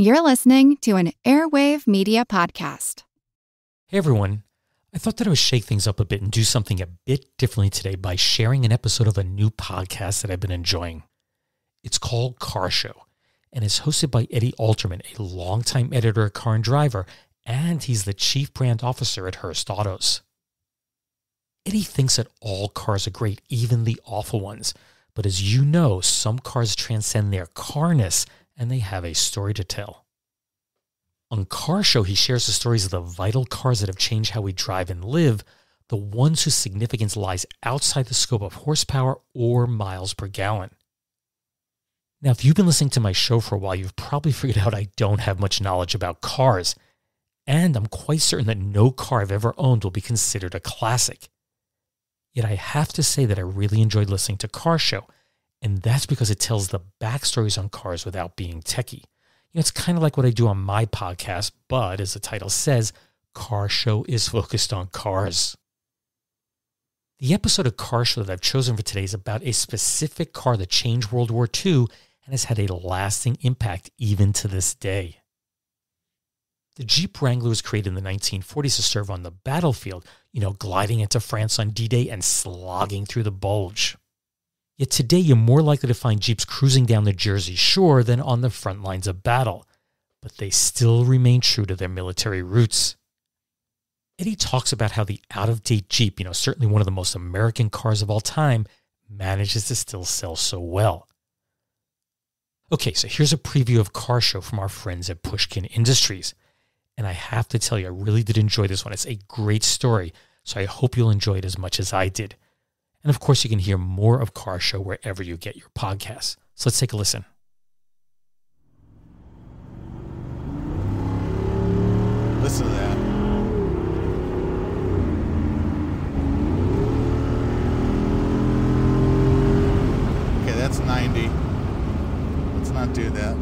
You're listening to an Airwave Media Podcast. Hey everyone, I thought that I would shake things up a bit and do something a bit differently today by sharing an episode of a new podcast that I've been enjoying. It's called Car Show, and it's hosted by Eddie Alterman, a longtime editor at Car and Driver, and he's the chief brand officer at Hurst Autos. Eddie thinks that all cars are great, even the awful ones, but as you know, some cars transcend their carness and they have a story to tell. On Car Show, he shares the stories of the vital cars that have changed how we drive and live, the ones whose significance lies outside the scope of horsepower or miles per gallon. Now, if you've been listening to my show for a while, you've probably figured out I don't have much knowledge about cars, and I'm quite certain that no car I've ever owned will be considered a classic. Yet I have to say that I really enjoyed listening to Car Show, and that's because it tells the backstories on cars without being techie. It's kind of like what I do on my podcast, but as the title says, Car Show is focused on cars. The episode of Car Show that I've chosen for today is about a specific car that changed World War II and has had a lasting impact even to this day. The Jeep Wrangler was created in the 1940s to serve on the battlefield, gliding into France on D-Day and slogging through the Bulge. Yet today, you're more likely to find Jeeps cruising down the Jersey Shore than on the front lines of battle, but they still remain true to their military roots. Eddie talks about how the out-of-date Jeep, certainly one of the most American cars of all time, manages to still sell so well. Okay, so here's a preview of Car Show from our friends at Pushkin Industries. And I have to tell you, I really did enjoy this one. It's a great story, so I hope you'll enjoy it as much as I did. And of course, you can hear more of Car Show wherever you get your podcasts. So let's take a listen. Listen to that. Okay, that's 90. Let's not do that.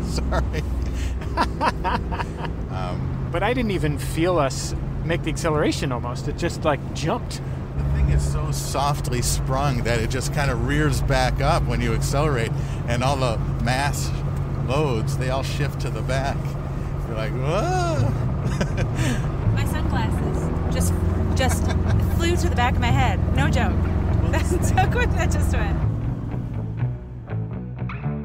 Sorry. But I didn't even feel us make the acceleration almost. It just jumped. The thing is so softly sprung that it just kind of rears back up when you accelerate, and all the mass loads, they all shift to the back. You're like, whoa. My sunglasses just flew to the back of my head. No joke. That's so quick that just went.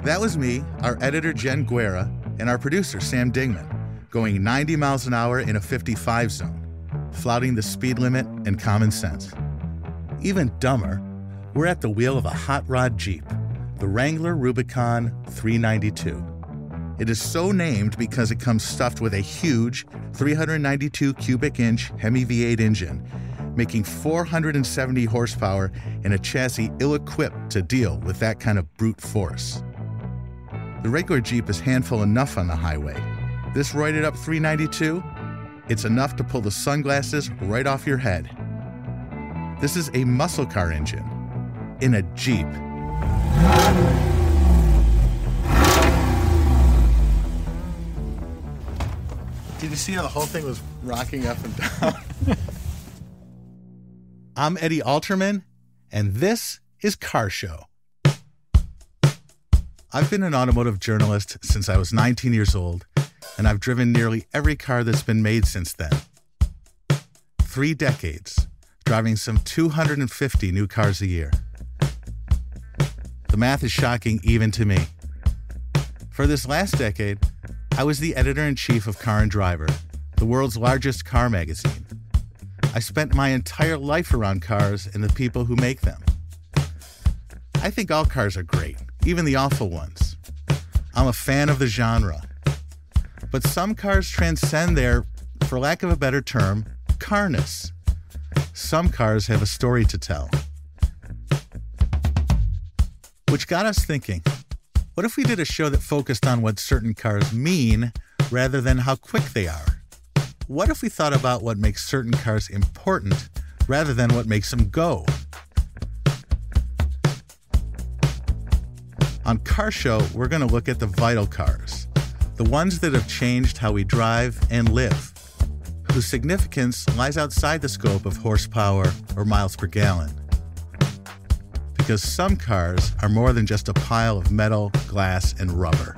That was me, our editor Jen Guerra, and our producer Sam Dingman, going 90 miles an hour in a 55 zone, flouting the speed limit and common sense. Even dumber, we're at the wheel of a hot rod Jeep, the Wrangler Rubicon 392. It is so named because it comes stuffed with a huge 392 cubic inch Hemi V8 engine, making 470 horsepower in a chassis ill-equipped to deal with that kind of brute force. The regular Jeep is handful enough on the highway. This roided up 392, it's enough to pull the sunglasses right off your head. This is a muscle car engine in a Jeep. Did you see how the whole thing was rocking up and down? I'm Eddie Alterman, and this is Car Show. I've been an automotive journalist since I was 19 years old, and I've driven nearly every car that's been made since then. 3 decades, driving some 250 new cars a year. The math is shocking even to me. For this last decade, I was the editor-in-chief of Car and Driver, the world's largest car magazine. I spent my entire life around cars and the people who make them. I think all cars are great, even the awful ones. I'm a fan of the genre. But some cars transcend their, for lack of a better term, carness. Some cars have a story to tell. Which got us thinking, what if we did a show that focused on what certain cars mean rather than how quick they are? What if we thought about what makes certain cars important rather than what makes them go? On Car Show, we're going to look at the vital cars, the ones that have changed how we drive and live, whose significance lies outside the scope of horsepower or miles per gallon. Because some cars are more than just a pile of metal, glass, and rubber.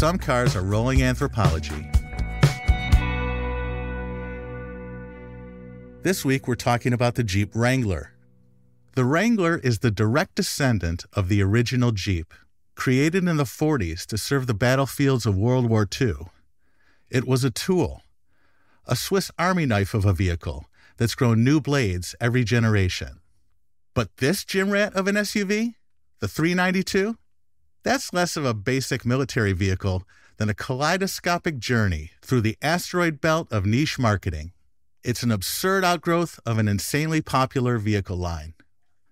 some cars are rolling anthropology. This week, we're talking about the Jeep Wrangler. The Wrangler is the direct descendant of the original Jeep, created in the 40s to serve the battlefields of World War II. It was a tool, a Swiss Army knife of a vehicle that's grown new blades every generation. But this gym rat of an SUV, the 392, that's less of a basic military vehicle than a kaleidoscopic journey through the asteroid belt of niche marketing. It's an absurd outgrowth of an insanely popular vehicle line.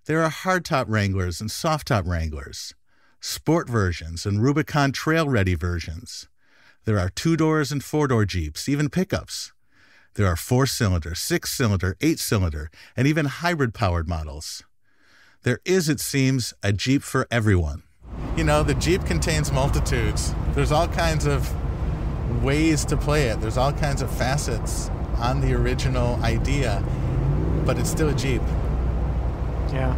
There are hardtop Wranglers and softtop Wranglers, sport versions and Rubicon trail-ready versions. There are 2-door and 4-door Jeeps, even pickups. There are 4-cylinder, 6-cylinder, 8-cylinder, and even hybrid-powered models. There is, it seems, a Jeep for everyone. You know, the Jeep contains multitudes. There's all kinds of ways to play it. There's all kinds of facets on the original idea, but it's still a Jeep. Yeah.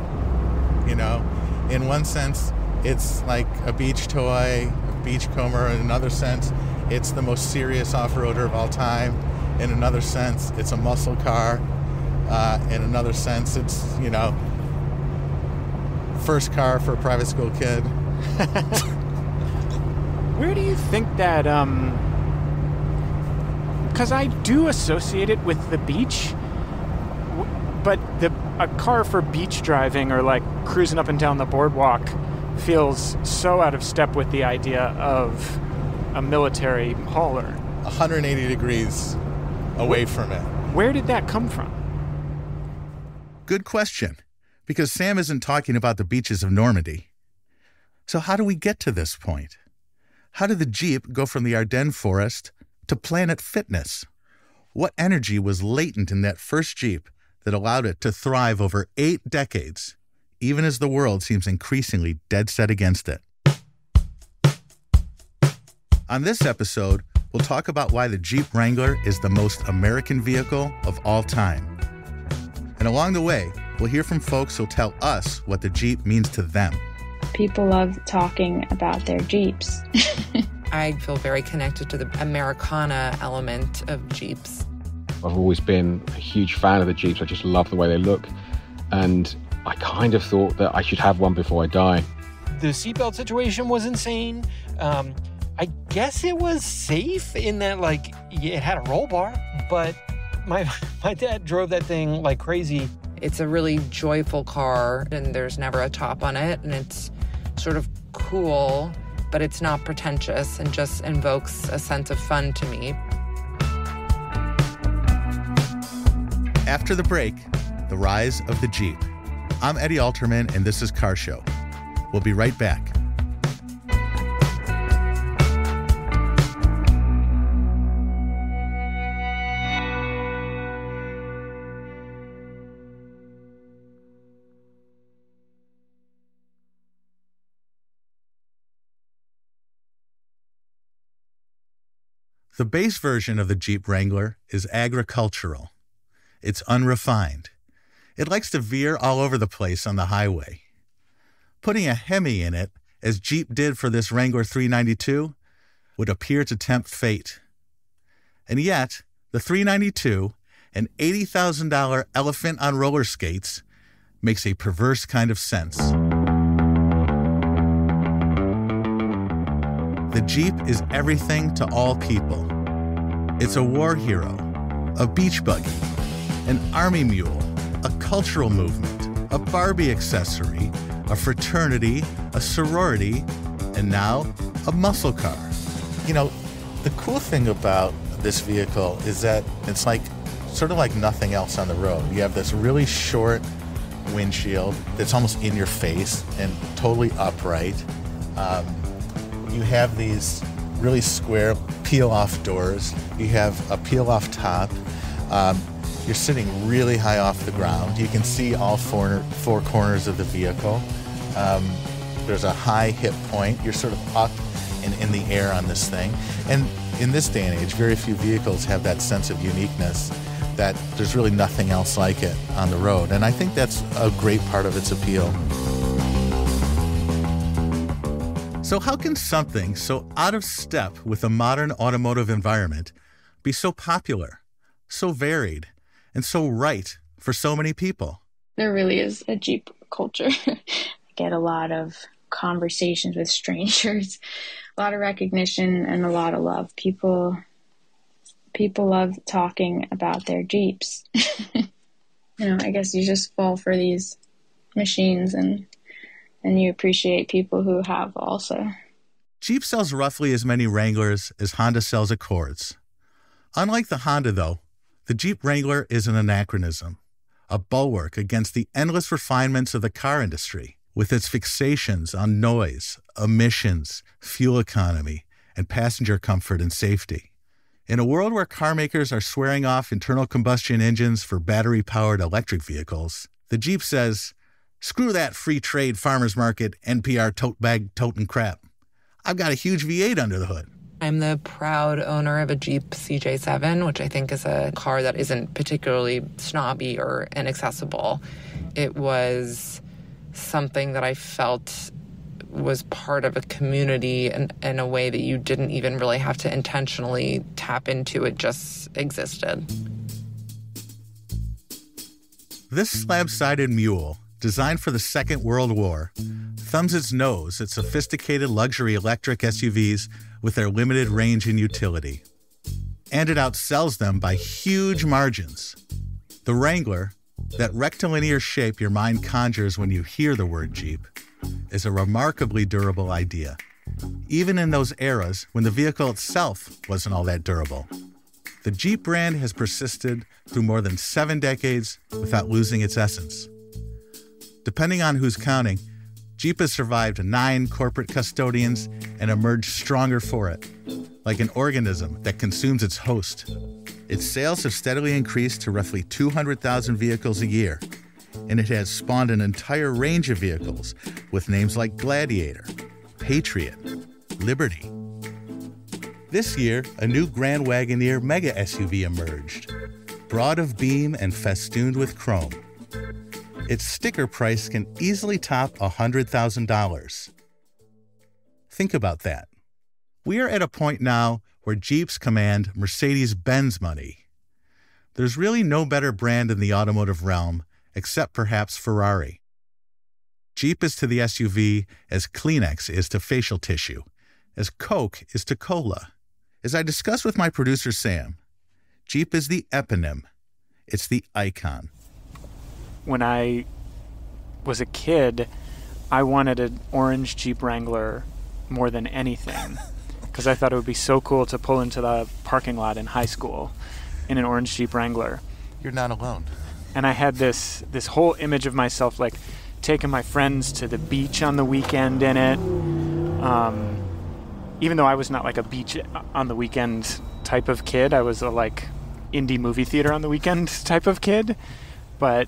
You know, in one sense, it's like a beach toy, a beachcomber. In another sense, it's the most serious off-roader of all time. In another sense, it's a muscle car. In another sense, it's, you know, first car for a private school kid. Where do you think that, because I do associate it with the beach, but a car for beach driving or like cruising up and down the boardwalk feels so out of step with the idea of a military hauler. 180 degrees away from it. Where did that come from? Good question, because Sam isn't talking about the beaches of Normandy. So how do we get to this point? How did the Jeep go from the Ardennes forest to Planet Fitness? What energy was latent in that first Jeep that allowed it to thrive over 8 decades, even as the world seems increasingly dead set against it? On this episode, we'll talk about why the Jeep Wrangler is the most American vehicle of all time. And along the way, we'll hear from folks who'll tell us what the Jeep means to them. People love talking about their Jeeps. I feel very connected to the Americana element of Jeeps. I've always been a huge fan of the Jeeps. I just love the way they look. And I kind of thought that I should have one before I die. The seatbelt situation was insane. I guess it was safe in that, like, it had a roll bar, but my dad drove that thing like crazy. It's a really joyful car, and there's never a top on it, and it's sort of cool, but it's not pretentious and just invokes a sense of fun to me. After the break, the rise of the Jeep. I'm Eddie Alterman, and this is Car Show. We'll be right back. The base version of the Jeep Wrangler is agricultural. It's unrefined. It likes to veer all over the place on the highway. Putting a Hemi in it, as Jeep did for this Wrangler 392, would appear to tempt fate. And yet, the 392, an $80,000 elephant on roller skates, makes a perverse kind of sense. The Jeep is everything to all people. It's a war hero, a beach buggy, an army mule, a cultural movement, a Barbie accessory, a fraternity, a sorority, and now a muscle car. You know, the cool thing about this vehicle is that it's like sort of like nothing else on the road. You have this really short windshield that's almost in your face and totally upright. You have these really square peel-off doors. You have a peel-off top. You're sitting really high off the ground. You can see all four corners of the vehicle. There's a high hip point. You're sort of up and in the air on this thing. And in this day and age, very few vehicles have that sense of uniqueness that there's really nothing else like it on the road. And I think that's a great part of its appeal. So how can something so out of step with the modern automotive environment be so popular, so varied, and so right for so many people? There really is a Jeep culture. I get a lot of conversations with strangers, a lot of recognition, and a lot of love. People love talking about their Jeeps. I guess you just fall for these machines and you appreciate people who have also. Jeep sells roughly as many Wranglers as Honda sells Accords. Unlike the Honda, though, the Jeep Wrangler is an anachronism, a bulwark against the endless refinements of the car industry, with its fixations on noise, emissions, fuel economy, and passenger comfort and safety. In a world where car makers are swearing off internal combustion engines for battery-powered electric vehicles, the Jeep says, "Screw that free trade farmers market NPR tote bag totin' crap. I've got a huge V8 under the hood." I'm the proud owner of a Jeep CJ7, which I think is a car that isn't particularly snobby or inaccessible. It was something that I felt was part of a community in a way that you didn't even really have to intentionally tap into. It just existed. This slab-sided mule, designed for the Second World War, thumbs its nose at sophisticated luxury electric SUVs with their limited range and utility. And it outsells them by huge margins. The Wrangler, that rectilinear shape your mind conjures when you hear the word Jeep, is a remarkably durable idea, even in those eras when the vehicle itself wasn't all that durable. The Jeep brand has persisted through more than 7 decades without losing its essence. Depending on who's counting, Jeep has survived 9 corporate custodians and emerged stronger for it, like an organism that consumes its host. Its sales have steadily increased to roughly 200,000 vehicles a year, and it has spawned an entire range of vehicles with names like Gladiator, Patriot, Liberty. This year, a new Grand Wagoneer mega SUV emerged, broad of beam and festooned with chrome. Its sticker price can easily top $100,000. Think about that. We are at a point now where Jeeps command Mercedes-Benz money. There's really no better brand in the automotive realm, except perhaps Ferrari. Jeep is to the SUV as Kleenex is to facial tissue, as Coke is to cola. As I discussed with my producer Sam, Jeep is the eponym. It's the icon. When I was a kid, I wanted an orange Jeep Wrangler more than anything because I thought it would be so cool to pull into the parking lot in high school in an orange Jeep Wrangler. You're not alone. And I had this whole image of myself like taking my friends to the beach on the weekend in it. Even though I was not like a beach on the weekend type of kid, I was a like indie movie theater on the weekend type of kid. But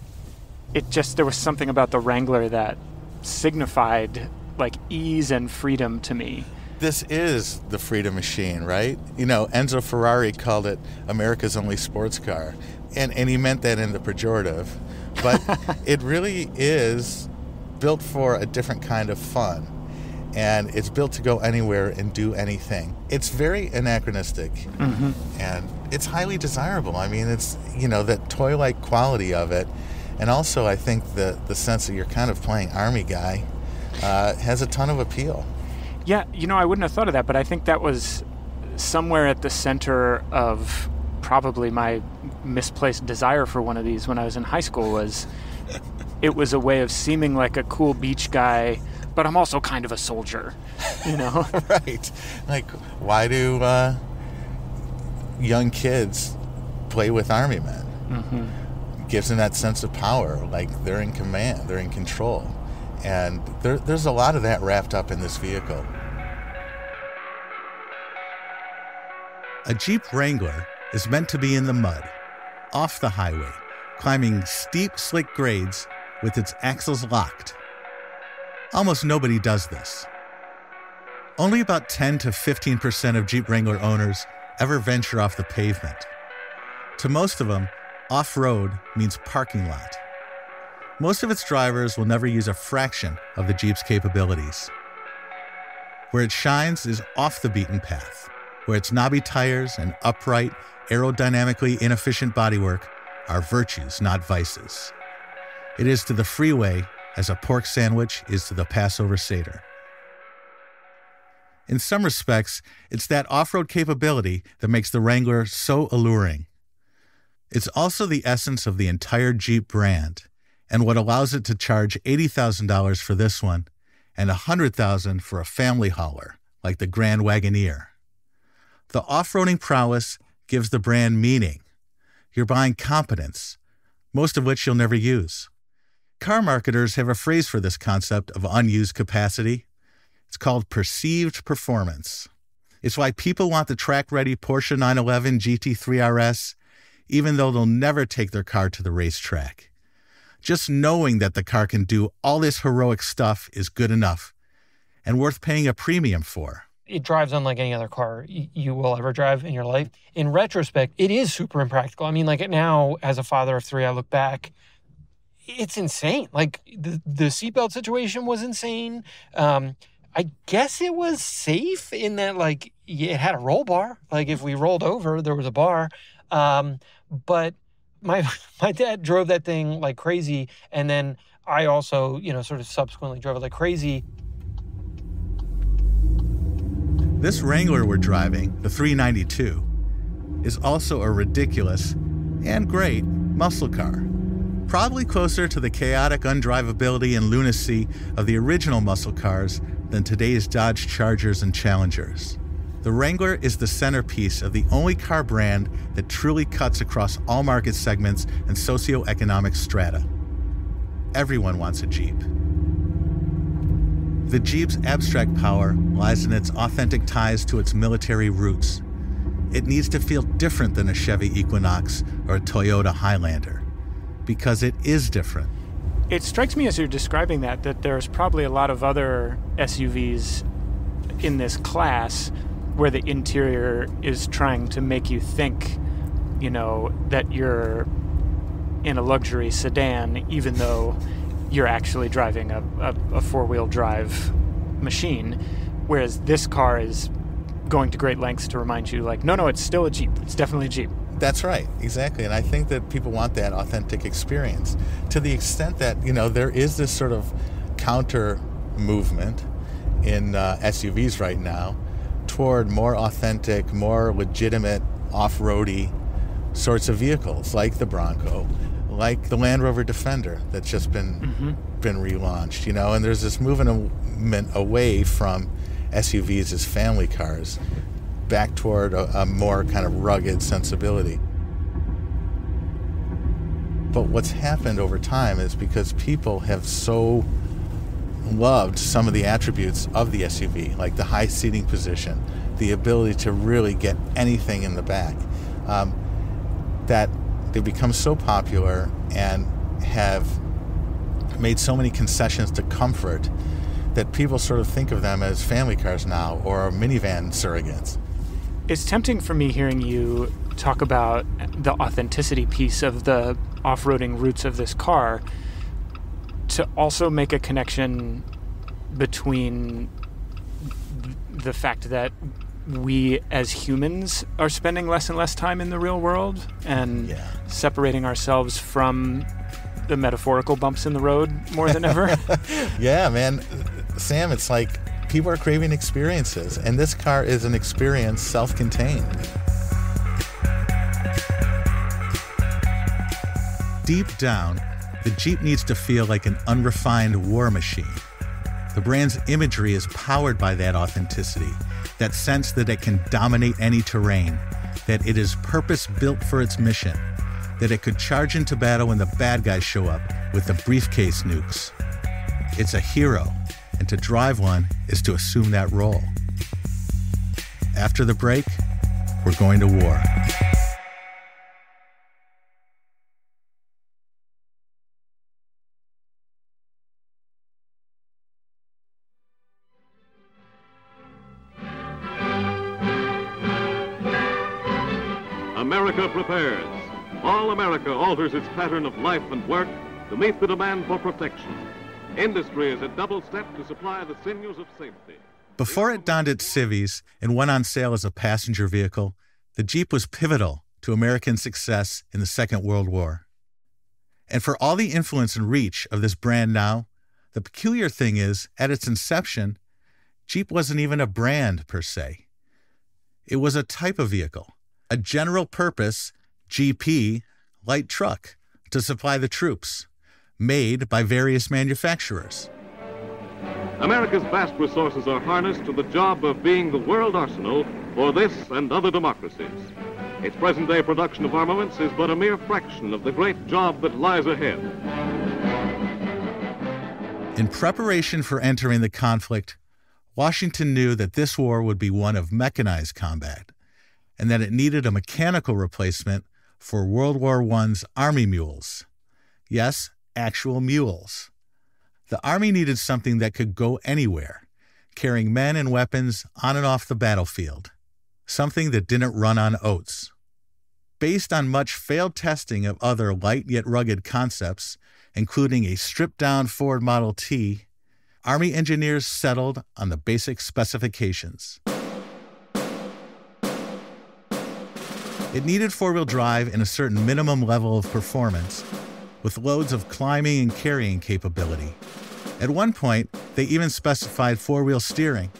there was something about the Wrangler that signified like ease and freedom to me. This is the freedom machine, right? Enzo Ferrari called it America's only sports car. And he meant that in the pejorative. But it really is built for a different kind of fun. And it's built to go anywhere and do anything. It's very anachronistic. Mm-hmm. And it's highly desirable. I mean, it's, that toy-like quality of it. And also, I think the sense that you're kind of playing Army guy has a ton of appeal. Yeah, I wouldn't have thought of that, but I think that was somewhere at the center of probably my misplaced desire for one of these when I was in high school. It was a way of seeming like a cool beach guy, but I'm also kind of a soldier, Right. Like, why do young kids play with Army men? Mm-hmm. Gives them that sense of power, like they're in command, they're in control. And there's a lot of that wrapped up in this vehicle. A Jeep Wrangler is meant to be in the mud, off the highway, climbing steep, slick grades with its axles locked. Almost nobody does this. Only about 10 to 15% of Jeep Wrangler owners ever venture off the pavement. To most of them, off-road means parking lot. Most of its drivers will never use a fraction of the Jeep's capabilities. Where it shines is off the beaten path, where its knobby tires and upright, aerodynamically inefficient bodywork are virtues, not vices. It is to the freeway as a pork sandwich is to the Passover Seder. In some respects, it's that off-road capability that makes the Wrangler so alluring. It's also the essence of the entire Jeep brand, and what allows it to charge $80,000 for this one and $100,000 for a family hauler like the Grand Wagoneer. The off-roading prowess gives the brand meaning. You're buying competence, most of which you'll never use. Car marketers have a phrase for this concept of unused capacity. It's called perceived performance. It's why people want the track-ready Porsche 911 GT3 RS, even though they'll never take their car to the racetrack. Just knowing that the car can do all this heroic stuff is good enough and worth paying a premium for. It drives unlike any other car you will ever drive in your life. In retrospect, it is super impractical. I mean, like now, as a father of three, I look back, it's insane. Like the seatbelt situation was insane. I guess it was safe in that, like, it had a roll bar. Like if we rolled over, there was a bar. But my dad drove that thing like crazy. And then I also, sort of subsequently drove it like crazy. This Wrangler we're driving, the 392, is also a ridiculous and great muscle car. Probably closer to the chaotic undrivability and lunacy of the original muscle cars than today's Dodge Chargers and Challengers. The Wrangler is the centerpiece of the only car brand that truly cuts across all market segments and socioeconomic strata. Everyone wants a Jeep. The Jeep's abstract power lies in its authentic ties to its military roots. It needs to feel different than a Chevy Equinox or a Toyota Highlander, because it is different. It strikes me as you're describing that there's probably a lot of other SUVs in this class where the interior is trying to make you think, that you're in a luxury sedan, even though you're actually driving a four-wheel drive machine, whereas this car is going to great lengths to remind you, like, no, it's still a Jeep. It's definitely a Jeep. That's right, exactly. And I think that people want that authentic experience to the extent that, there is this sort of counter movement in SUVs right now toward more authentic, more legitimate off-roady sorts of vehicles like the Bronco, like the Land Rover Defender that's just been relaunched, and there's this movement away from SUVs as family cars back toward a more kind of rugged sensibility. But what's happened over time is because people have so loved some of the attributes of the SUV, like the high seating position, the ability to really get anything in the back, that they've become so popular and have made so many concessions to comfort that people sort of think of them as family cars now or minivan surrogates. It's tempting for me hearing you talk about the authenticity piece of the off-roading roots of this car to also make a connection between the fact that we as humans are spending less and less time in the real world and separating ourselves from the metaphorical bumps in the road more than ever. Yeah, man. Sam, it's like people are craving experiences, and this car is an experience self-contained. Deep down, the Jeep needs to feel like an unrefined war machine. The brand's imagery is powered by that authenticity, that sense that it can dominate any terrain, that it is purpose-built for its mission, that it could charge into battle when the bad guys show up with the briefcase nukes. It's a hero, and to drive one is to assume that role. After the break, we're going to war. America prepares. All America alters its pattern of life and work to meet the demand for protection. Industry is a double step to supply the sinews of safety. Before it donned its civvies and went on sale as a passenger vehicle, the Jeep was pivotal to American success in the Second World War. And for all the influence and reach of this brand now, the peculiar thing is, at its inception, Jeep wasn't even a brand per se. It was a type of vehicle, a general purpose GP light truck to supply the troops, made by various manufacturers. America's vast resources are harnessed to the job of being the world arsenal for this and other democracies. Its present-day production of armaments is but a mere fraction of the great job that lies ahead. In preparation for entering the conflict, Washington knew that this war would be one of mechanized combat, and that it needed a mechanical replacement for World War I's Army mules. Yes, actual mules. The Army needed something that could go anywhere, carrying men and weapons on and off the battlefield, something that didn't run on oats. Based on much failed testing of other light yet rugged concepts, including a stripped-down Ford Model T, Army engineers settled on the basic specifications. It needed four-wheel drive and a certain minimum level of performance, with loads of climbing and carrying capability. At one point, they even specified four-wheel steering,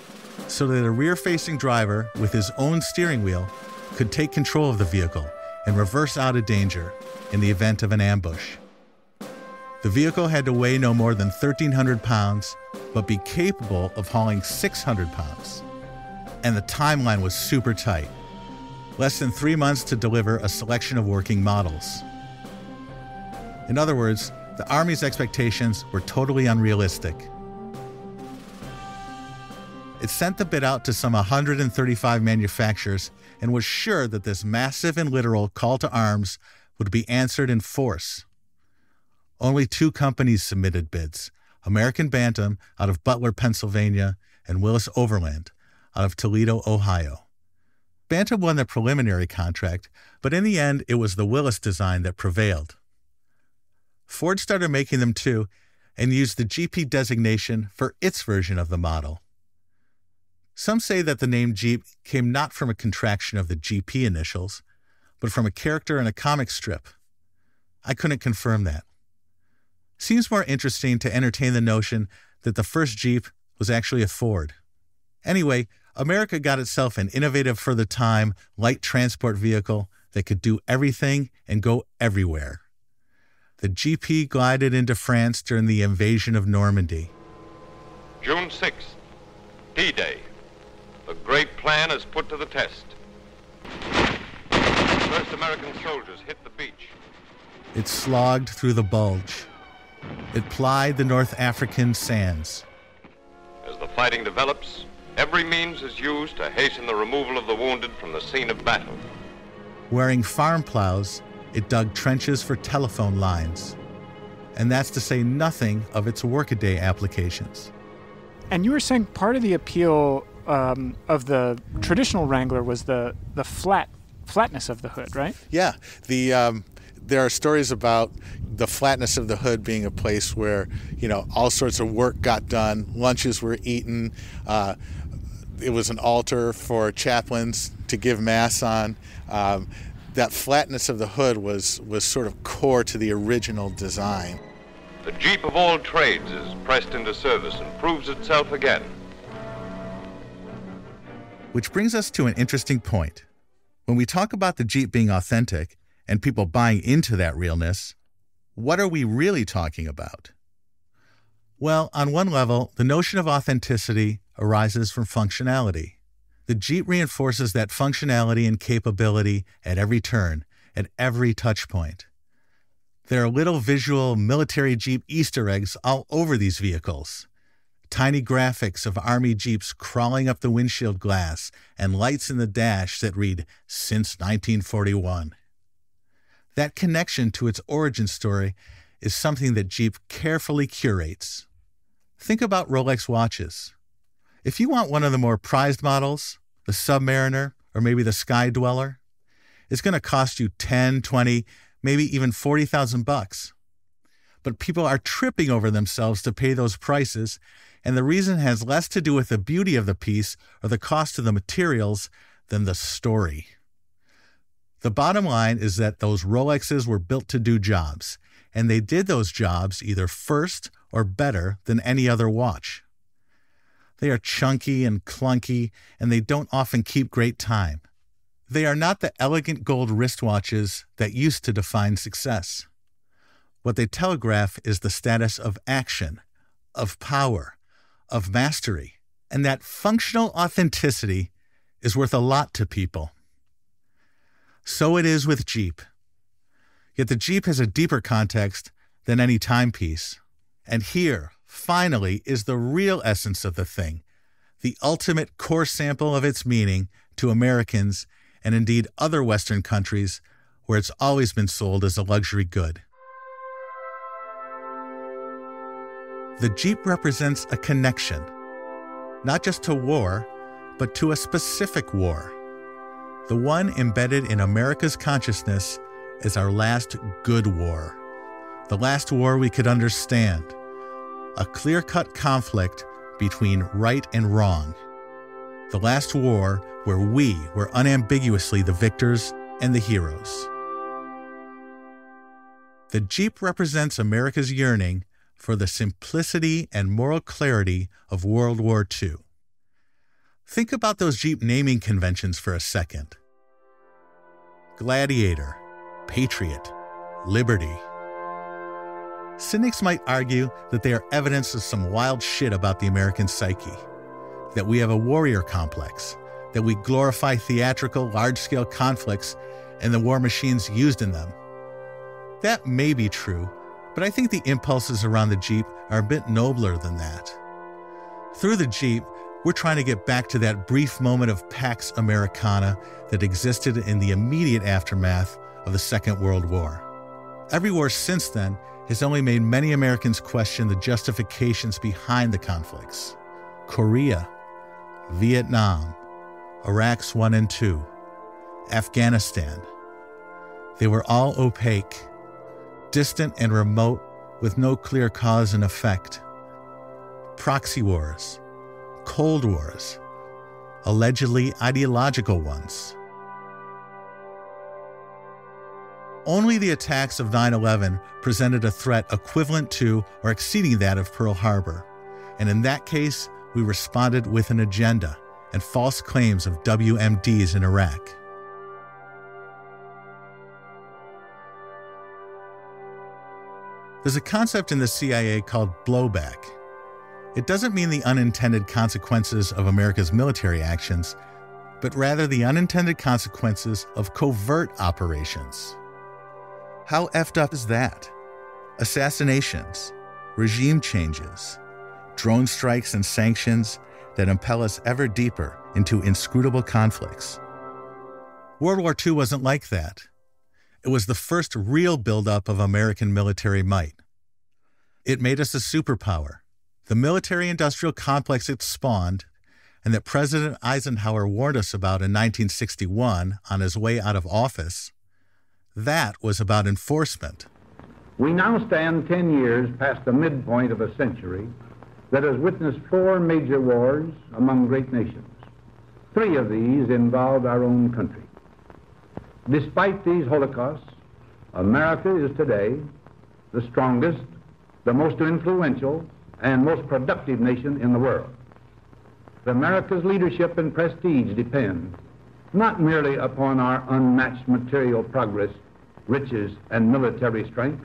so that a rear-facing driver with his own steering wheel could take control of the vehicle and reverse out of danger in the event of an ambush. The vehicle had to weigh no more than 1,300 pounds, but be capable of hauling 600 pounds. And the timeline was super tight. Less than 3 months to deliver a selection of working models. In other words, the Army's expectations were totally unrealistic. It sent the bid out to some 135 manufacturers and was sure that this massive and literal call to arms would be answered in force. Only 2 companies submitted bids, American Bantam out of Butler, Pennsylvania, and Willis Overland out of Toledo, Ohio. Bantam won the preliminary contract, but in the end, it was the Willis design that prevailed. Ford started making them too, and used the GP designation for its version of the model. Some say that the name Jeep came not from a contraction of the GP initials, but from a character in a comic strip. I couldn't confirm that. Seems more interesting to entertain the notion that the first Jeep was actually a Ford. Anyway, America got itself an innovative for the time light transport vehicle that could do everything and go everywhere. The GP glided into France during the invasion of Normandy. June 6th, D-Day. The great plan is put to the test. First American soldiers hit the beach. It slogged through the bulge. It plied the North African sands. As the fighting develops, every means is used to hasten the removal of the wounded from the scene of battle. Wearing farm plows, it dug trenches for telephone lines. And that's to say nothing of its workaday applications. And you were saying part of the appeal of the traditional Wrangler was the flatness of the hood, right? Yeah. There are stories about the flatness of the hood being a place where, all sorts of work got done, lunches were eaten. It was an altar for chaplains to give mass on. That flatness of the hood was sort of core to the original design. The Jeep of all trades is pressed into service and proves itself again. Which brings us to an interesting point. When we talk about the Jeep being authentic and people buying into that realness, what are we really talking about? Well, on one level, the notion of authenticity arises from functionality. The Jeep reinforces that functionality and capability at every turn, at every touch point. There are little visual military Jeep Easter eggs all over these vehicles. Tiny graphics of Army Jeeps crawling up the windshield glass and lights in the dash that read, "Since 1941." That connection to its origin story is something that Jeep carefully curates. Think about Rolex watches. If you want one of the more prized models, the Submariner, or maybe the Sky Dweller, it's going to cost you $10, $20, maybe even $40,000. But people are tripping over themselves to pay those prices, And the reason has less to do with the beauty of the piece or the cost of the materials than the story. The bottom line is that those Rolexes were built to do jobs, and they did those jobs either first or better than any other watch. They are chunky and clunky, and they don't often keep great time. They are not the elegant gold wristwatches that used to define success. What they telegraph is the status of action, of power, of mastery, and that functional authenticity is worth a lot to people. So it is with Jeep. Yet the Jeep has a deeper context than any timepiece. And here, finally, is the real essence of the thing, the ultimate core sample of its meaning to Americans and indeed other Western countries where it's always been sold as a luxury good. The Jeep represents a connection, not just to war, but to a specific war, the one embedded in America's consciousness as our last good war, the last war we could understand, a clear-cut conflict between right and wrong, the last war where we were unambiguously the victors and the heroes. The Jeep represents America's yearning for the simplicity and moral clarity of World War II. Think about those Jeep naming conventions for a second. Gladiator, Patriot, Liberty. Cynics might argue that they are evidence of some wild shit about the American psyche, that we have a warrior complex, that we glorify theatrical, large-scale conflicts and the war machines used in them. That may be true, but I think the impulses around the Jeep are a bit nobler than that. Through the Jeep, we're trying to get back to that brief moment of Pax Americana that existed in the immediate aftermath of the Second World War. Every war since then has only made many Americans question the justifications behind the conflicts. Korea, Vietnam, Iraq's 1 and 2, Afghanistan. They were all opaque, distant and remote with no clear cause and effect. Proxy wars, Cold Wars, allegedly ideological ones. Only the attacks of 9/11 presented a threat equivalent to or exceeding that of Pearl Harbor, and in that case, we responded with an agenda and false claims of WMDs in Iraq. There's a concept in the CIA called blowback. It doesn't mean the unintended consequences of America's military actions, but rather the unintended consequences of covert operations. How effed up is that? Assassinations, regime changes, drone strikes and sanctions that impel us ever deeper into inscrutable conflicts. World War II wasn't like that. It was the first real buildup of American military might. It made us a superpower. The military-industrial complex it spawned, and that President Eisenhower warned us about in 1961 on his way out of office, that was about enforcement. We now stand 10 years past the midpoint of a century that has witnessed 4 major wars among great nations. 3 of these involved our own country. Despite these holocausts, America is today the strongest, the most influential, and most productive nation in the world. America's leadership and prestige depend not merely upon our unmatched material progress, riches, and military strength,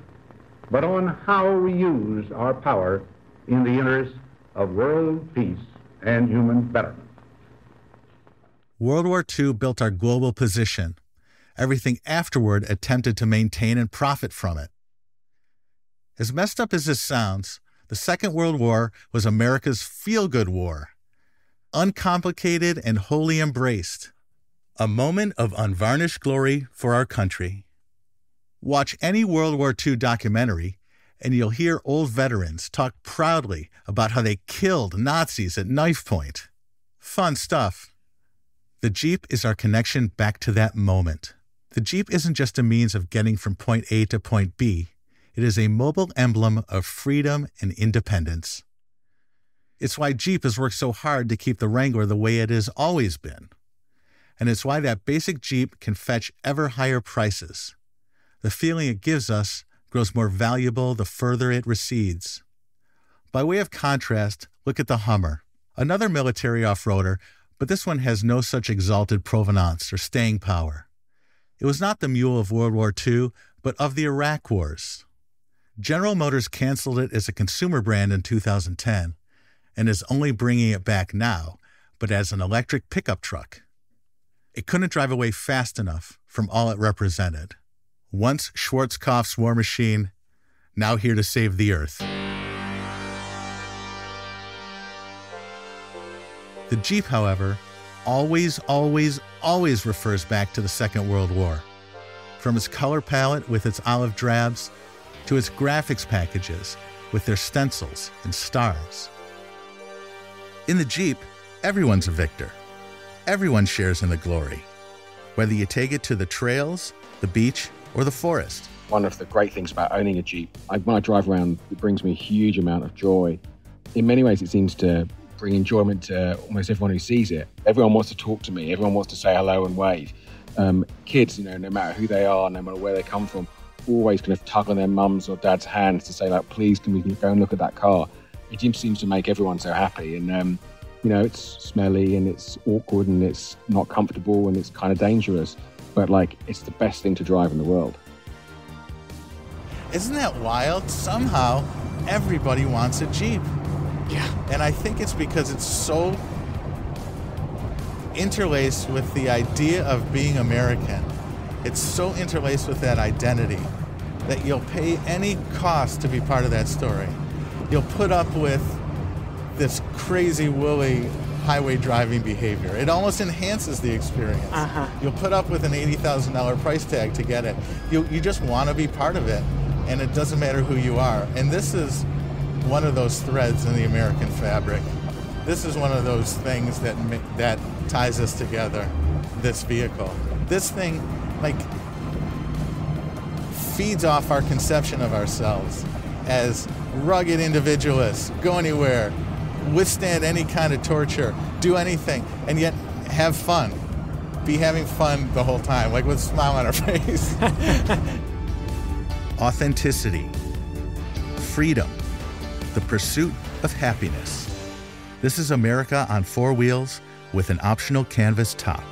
but on how we use our power in the interest of world peace and human betterment. World War II built our global position. Everything afterward attempted to maintain and profit from it. As messed up as this sounds, the Second World War was America's feel-good war, uncomplicated and wholly embraced, a moment of unvarnished glory for our country. Watch any World War II documentary, and you'll hear old veterans talk proudly about how they killed Nazis at knife point. Fun stuff. The Jeep is our connection back to that moment. The Jeep isn't just a means of getting from point A to point B. It is a mobile emblem of freedom and independence. It's why Jeep has worked so hard to keep the Wrangler the way it has always been. And it's why that basic Jeep can fetch ever higher prices. The feeling it gives us grows more valuable the further it recedes. By way of contrast, look at the Hummer, another military off-roader, but this one has no such exalted provenance or staying power. It was not the mule of World War II, but of the Iraq Wars. General Motors canceled it as a consumer brand in 2010 and is only bringing it back now, but as an electric pickup truck. It couldn't drive away fast enough from all it represented. Once Schwarzkopf's war machine, now here to save the earth. The Jeep, however, always refers back to the Second World War. From its color palette with its olive drabs, to its graphics packages with their stencils and stars. In the Jeep, everyone's a victor. Everyone shares in the glory, whether you take it to the trails, the beach, or the forest. One of the great things about owning a Jeep, when I drive around, it brings me a huge amount of joy. In many ways, it seems to bring enjoyment to almost everyone who sees it. Everyone wants to talk to me. Everyone wants to say hello and wave. Kids, no matter who they are, no matter where they come from, always kind of tug on their mum's or dad's hands to say, like, please, can we go and look at that car? It just seems to make everyone so happy. And, it's smelly and it's awkward and it's not comfortable and it's kind of dangerous. But, it's the best thing to drive in the world. Isn't that wild? Somehow, everybody wants a Jeep. Yeah. And I think it's because it's so interlaced with the idea of being American. It's so interlaced with that identity that you'll pay any cost to be part of that story. You'll put up with this crazy woolly highway driving behavior. It almost enhances the experience. You'll put up with an $80,000 price tag to get it. You just want to be part of it, and it doesn't matter who you are. And this is one of those threads in the American fabric. This is one of those things that ties us together, this vehicle. This thing, feeds off our conception of ourselves as rugged individualists, go anywhere, withstand any kind of torture, do anything, and yet have fun. Be having fun the whole time, with a smile on our face. Authenticity, freedom, the pursuit of happiness. This is America on four wheels with an optional canvas top.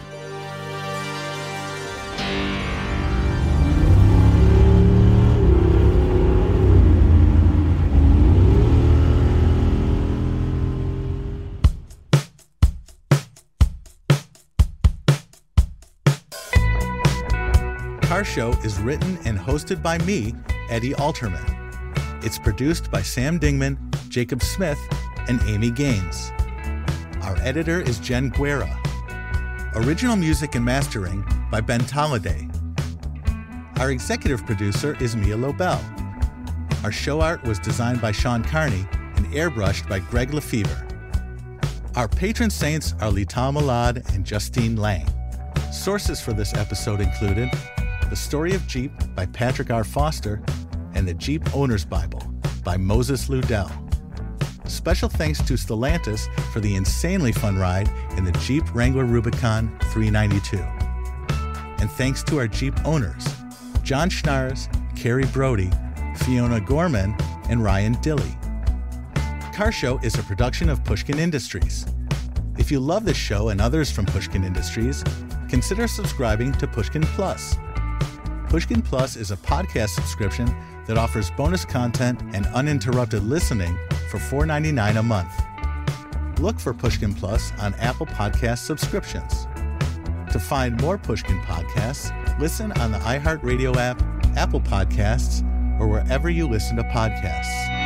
Car Show is written and hosted by me, Eddie Alterman. It's produced by Sam Dingman, Jacob Smith, and Amy Gaines. Our editor is Jen Guerra. Original music and mastering by Ben Tolliday. Our executive producer is Mia Lobel. Our show art was designed by Sean Carney and airbrushed by Greg Lefevre. Our patron saints are Lital Malad and Justine Lang. Sources for this episode included The Story of Jeep by Patrick R. Foster and The Jeep Owner's Bible by Moses Ludell. Special thanks to Stellantis for the insanely fun ride in the Jeep Wrangler Rubicon 392. And thanks to our Jeep owners, John Schnars, Carrie Brody, Fiona Gorman, and Ryan Dilley. Car Show is a production of Pushkin Industries. If you love this show and others from Pushkin Industries, consider subscribing to Pushkin Plus. Pushkin Plus is a podcast subscription that offers bonus content and uninterrupted listening for $4.99 a month. Look for Pushkin Plus on Apple Podcast subscriptions. To find more Pushkin podcasts, listen on the iHeartRadio app, Apple Podcasts, or wherever you listen to podcasts.